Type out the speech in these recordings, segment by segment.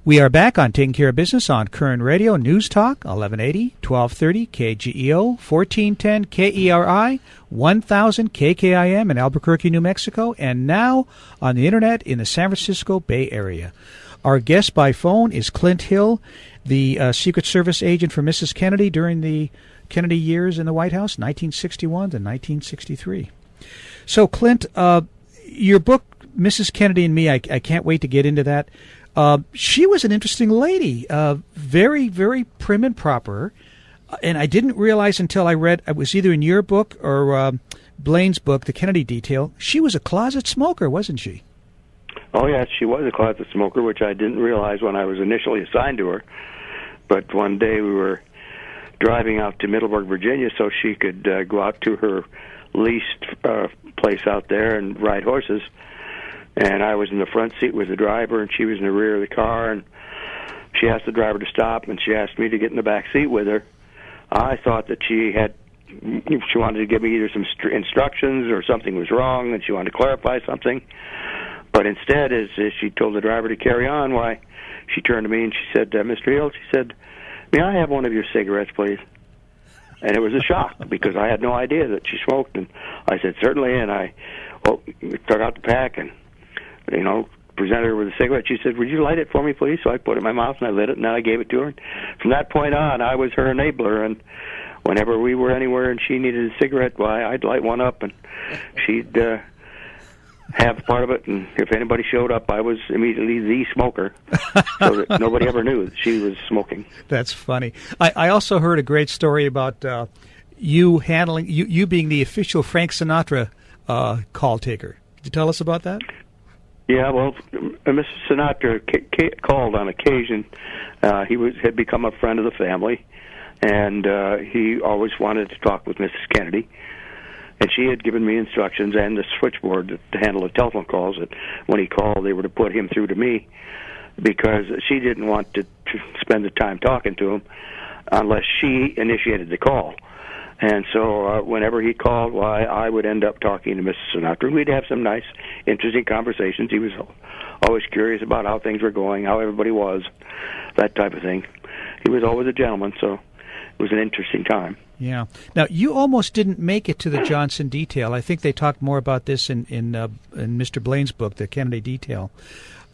We are back on Taking Care of Business on Koerner Radio, News Talk, 1180, 1230, KGEO, 1410 KERI, 1000 KKIM in Albuquerque, New Mexico, and now on the Internet in the San Francisco Bay Area. Our guest by phone is Clint Hill, the Secret Service agent for Mrs. Kennedy during the Kennedy years in the White House, 1961 to 1963. So, Clint, your book, Mrs. Kennedy and Me, I can't wait to get into that. She was an interesting lady, very, very prim and proper, and I didn't realize until I read, it was either in your book or Blaine's book, The Kennedy Detail, she was a closet smoker, wasn't she? Oh, yes, she was a closet smoker, which I didn't realize when I was initially assigned to her. But one day we were driving out to Middleburg, Virginia, so she could go out to her leased place out there and ride horses. And I was in the front seat with the driver, and she was in the rear of the car, and she asked the driver to stop, and she asked me to get in the back seat with her. I thought that she wanted to give me either some instructions or something was wrong, and she wanted to clarify something. But instead, as she told the driver to carry on, why, she turned to me and she said, Mr. Hill, she said, may I have one of your cigarettes, please? And it was a shock because I had no idea that she smoked. And I said, certainly, and I took out the pack and, presented her with a cigarette. She said, would you light it for me, please? So I put it in my mouth and I lit it, and then I gave it to her. And from that point on, I was her enabler, and whenever we were anywhere and she needed a cigarette, why, I'd light one up, and she'd have part of it, and if anybody showed up, I was immediately the smoker, so that nobody ever knew that she was smoking. That's funny. I also heard a great story about you handling, you being the official Frank Sinatra call taker. Could you tell us about that? Yeah, well, Mr. Sinatra called on occasion. He had become a friend of the family, and he always wanted to talk with Mrs. Kennedy. And she had given me instructions and the switchboard to handle the telephone calls. That when he called, they were to put him through to me because she didn't want to spend the time talking to him unless she initiated the call. And so whenever he called, why, I would end up talking to Mr. Sinatra. We'd have some nice, interesting conversations. He was always curious about how things were going, how everybody was, that type of thing. He was always a gentleman, so it was an interesting time. Yeah. Now, you almost didn't make it to the Johnson detail. I think they talked more about this in Mr. Blaine's book, The Kennedy Detail.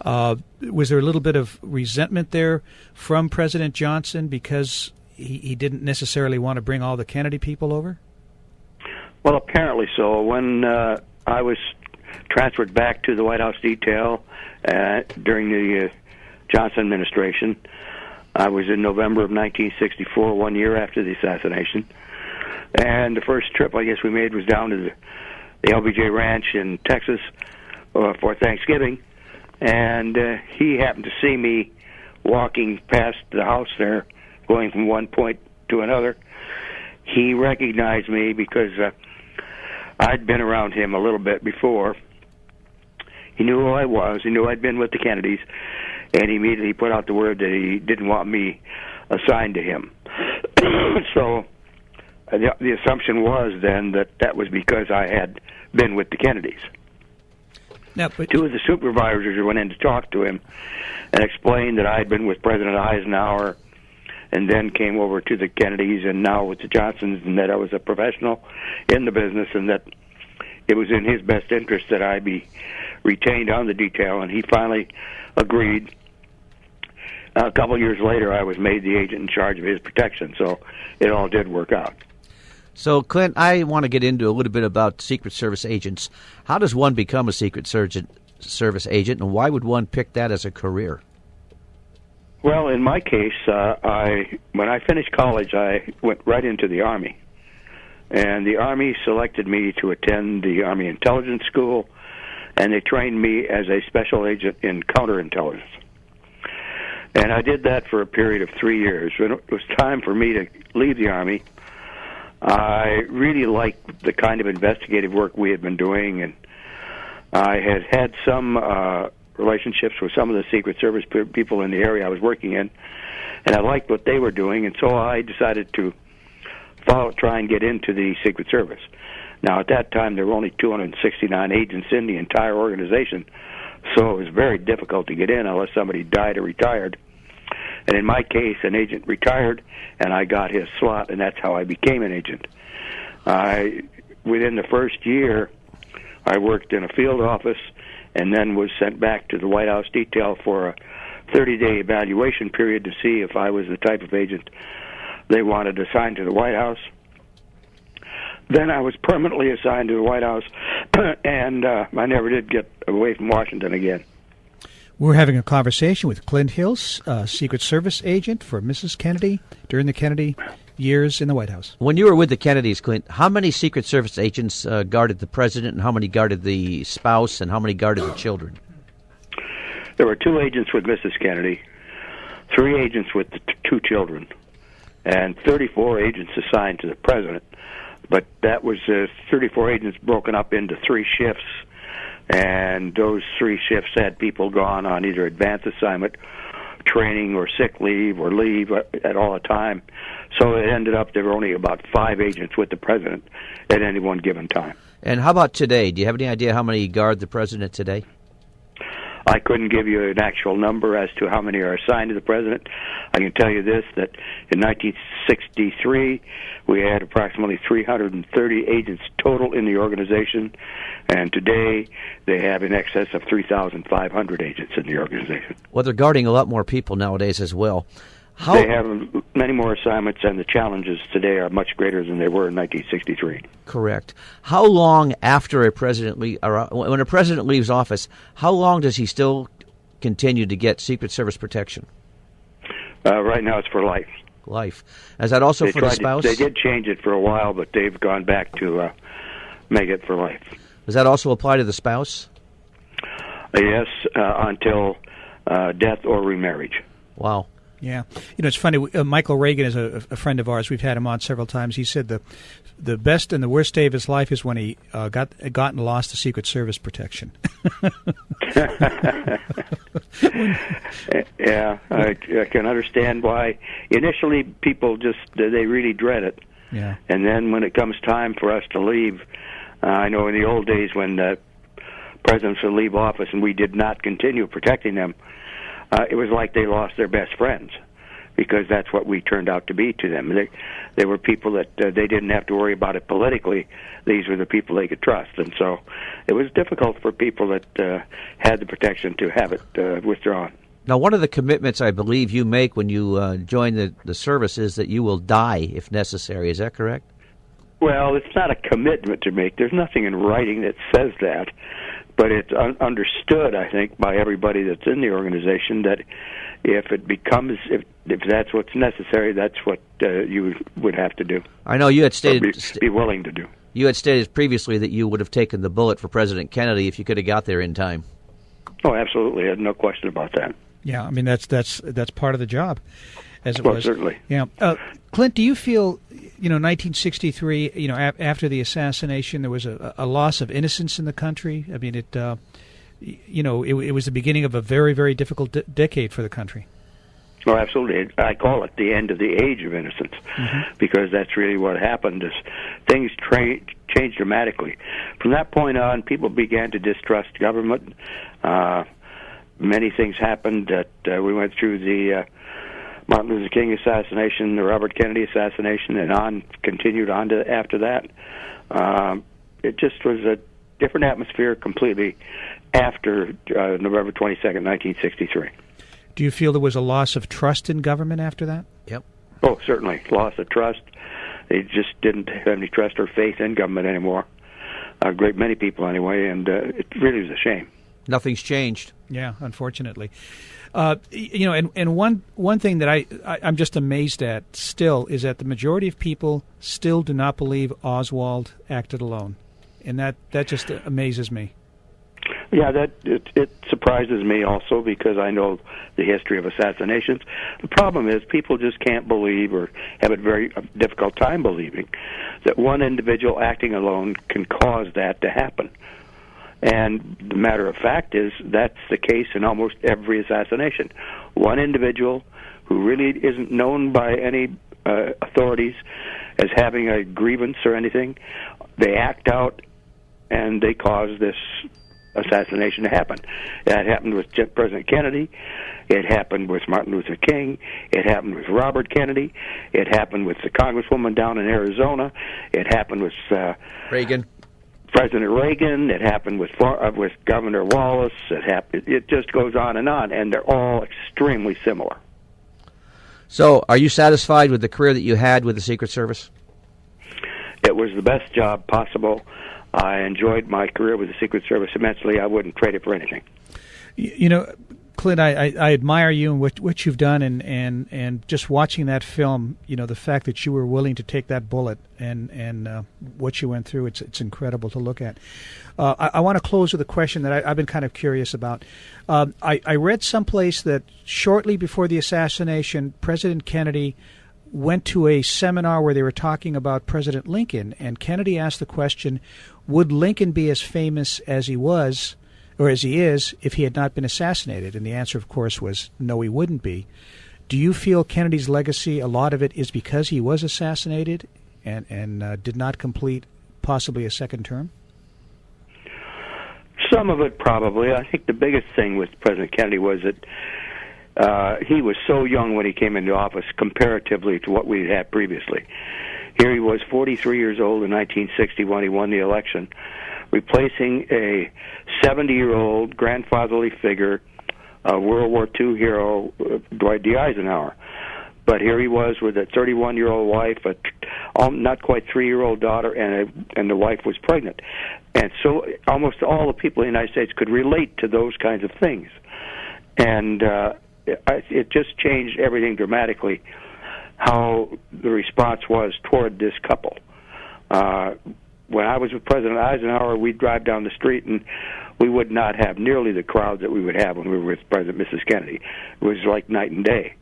Was there a little bit of resentment there from President Johnson because he didn't necessarily want to bring all the Kennedy people over? Well, apparently so. When I was transferred back to the White House detail during the Johnson administration, I was in November of 1964, 1 year after the assassination. And the first trip, I guess, we made was down to the LBJ Ranch in Texas for Thanksgiving. And he happened to see me walking past the house there, going from one point to another. He recognized me because I'd been around him a little bit before. He knew who I was. He knew I'd been with the Kennedys. And he immediately put out the word that he didn't want me assigned to him. So the assumption was then that was because I had been with the Kennedys. Now, two of the supervisors went in to talk to him and explained that I had been with President Eisenhower and then came over to the Kennedys and now with the Johnsons, and that I was a professional in the business and that it was in his best interest that I be retained on the detail, and he finally agreed. A couple of years later, I was made the agent in charge of his protection, so it all did work out. So, Clint, I want to get into a little bit about Secret Service agents. How does one become a Secret Service agent, and why would one pick that as a career? Well, in my case, when I finished college, I went right into the Army. And the Army selected me to attend the Army Intelligence School, and they trained me as a special agent in counterintelligence. And I did that for a period of 3 years. When it was time for me to leave the Army, I really liked the kind of investigative work we had been doing, and I had some relationships with some of the Secret Service people in the area I was working in, and I liked what they were doing, and so I decided to try and get into the Secret Service. Now, at that time, there were only 269 agents in the entire organization, So it was very difficult to get in unless somebody died or retired. And in my case, an agent retired, and I got his slot, and that's how I became an agent. Within the first year, I worked in a field office and then was sent back to the White House detail for a 30-day evaluation period to see if I was the type of agent they wanted assigned to the White House. Then I was permanently assigned to the White House, and I never did get away from Washington again. We're having a conversation with Clint Hills, Secret Service agent for Mrs. Kennedy during the Kennedy years in the White House. When you were with the Kennedys, Clint, how many Secret Service agents guarded the president, and how many guarded the spouse, and how many guarded the children? There were 2 agents with Mrs. Kennedy, 3 agents with the 2 children, and 34 agents assigned to the president. But that was 34 agents broken up into 3 shifts, and those 3 shifts had people gone on either advance assignment, training, or sick leave, or leave at all the time. So it ended up there were only about 5 agents with the president at any one given time. And how about today? Do you have any idea how many guard the president today? I couldn't give you an actual number as to how many are assigned to the president. I can tell you this, that in 1963, we had approximately 330 agents total in the organization, and today they have in excess of 3,500 agents in the organization. Well, they're guarding a lot more people nowadays as well. They have many more assignments, and the challenges today are much greater than they were in 1963. Correct. How long after a president when a president leaves office, how long does he still continue to get Secret Service protection? Right now it's for life. Life. Is that also for the spouse? They did change it for a while, but they've gone back to make it for life. Does that also apply to the spouse? Yes, until death or remarriage. Wow. Yeah. It's funny. Michael Reagan is a friend of ours. We've had him on several times. He said the best and the worst day of his life is when he got and lost the Secret Service protection. Yeah, I can understand why. Initially, people they really dread it. Yeah. And then when it comes time for us to leave, I know in the old days when presidents would leave office and we did not continue protecting them, it was like they lost their best friends, because that's what we turned out to be to them. They were people that they didn't have to worry about it politically. These were the people they could trust. And so it was difficult for people that had the protection to have it withdrawn. Now, one of the commitments I believe you make when you join the service is that you will die if necessary. Is that correct? Well, it's not a commitment to make. There's nothing in writing that says that. But it's understood, I think, by everybody that's in the organization that if that's what's necessary, that's what you would have to do. I know you had stated be willing to do. You had stated previously that you would have taken the bullet for President Kennedy if you could have got there in time. Oh, absolutely. I had no question about that. Yeah, I mean that's part of the job, as it was. Certainly. Yeah, Clint, do you feel 1963? After the assassination, there was a loss of innocence in the country. I mean, it was the beginning of a very, very difficult decade for the country. Oh, absolutely. I call it the end of the age of innocence, because that's really what happened. Is things changed dramatically. From that point on, people began to distrust government. Many things happened that we went through the Martin Luther King assassination, the Robert Kennedy assassination, and continued on to after that. It just was a different atmosphere completely after November 22nd, 1963. Do you feel there was a loss of trust in government after that? Yep. Oh, certainly. Loss of trust. They just didn't have any trust or faith in government anymore. A great many people anyway, and it really was a shame. Nothing's changed. Yeah, unfortunately. And one thing that I'm just amazed at still is that the majority of people still do not believe Oswald acted alone, and that just amazes me. Yeah, it surprises me also, because I know the history of assassinations. The problem is people just can't believe, or have a very difficult time believing, that one individual acting alone can cause that to happen. And the matter of fact is that's the case in almost every assassination. One individual who really isn't known by any authorities as having a grievance or anything, they act out and they cause this assassination happened. That happened with President Kennedy. It happened with Martin Luther King. It happened with Robert Kennedy. It happened with the Congresswoman down in Arizona. It happened with Reagan. President Reagan. It happened with Governor Wallace. It just goes on, and they're all extremely similar. So, are you satisfied with the career that you had with the Secret Service? It was the best job possible. I enjoyed my career with the Secret Service immensely. I wouldn't trade it for anything. You know, Clint, I admire you and what you've done, and just watching that film, you know, the fact that you were willing to take that bullet and what you went through, it's incredible to look at. I want to close with a question that I've been kind of curious about. I read someplace that shortly before the assassination, President Kennedy went to a seminar where they were talking about President Lincoln, and Kennedy asked the question, would Lincoln be as famous as he was, or as he is, if he had not been assassinated? And the answer, of course, was no, he wouldn't be. Do you feel Kennedy's legacy, a lot of it, is because he was assassinated and did not complete possibly a second term? Some of it, probably. I think the biggest thing with President Kennedy was that he was so young when he came into office comparatively to what we had previously. Here he was, 43 years old in 1960 when he won the election, replacing a 70-year-old grandfatherly figure, a World War II hero, Dwight D. Eisenhower. But here he was with a 31-year-old wife, a not quite 3-year-old daughter, and the wife was pregnant. And so almost all the people in the United States could relate to those kinds of things. And it just changed everything dramatically, how the response was toward this couple. When I was with President Eisenhower, we'd drive down the street, and we would not have nearly the crowd that we would have when we were with President and Mrs. Kennedy. It was like night and day.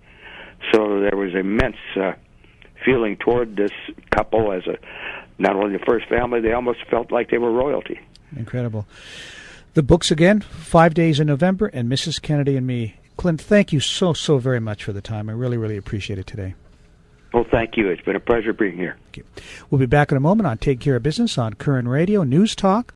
So there was immense feeling toward this couple as not only the first family, they almost felt like they were royalty. Incredible. The books again, 5 Days in November and Mrs. Kennedy and Me. Clint, thank you so very much for the time. I really appreciate it today. Well, thank you. It's been a pleasure being here. We'll be back in a moment on Take Care of Business on Koerner Radio News Talk,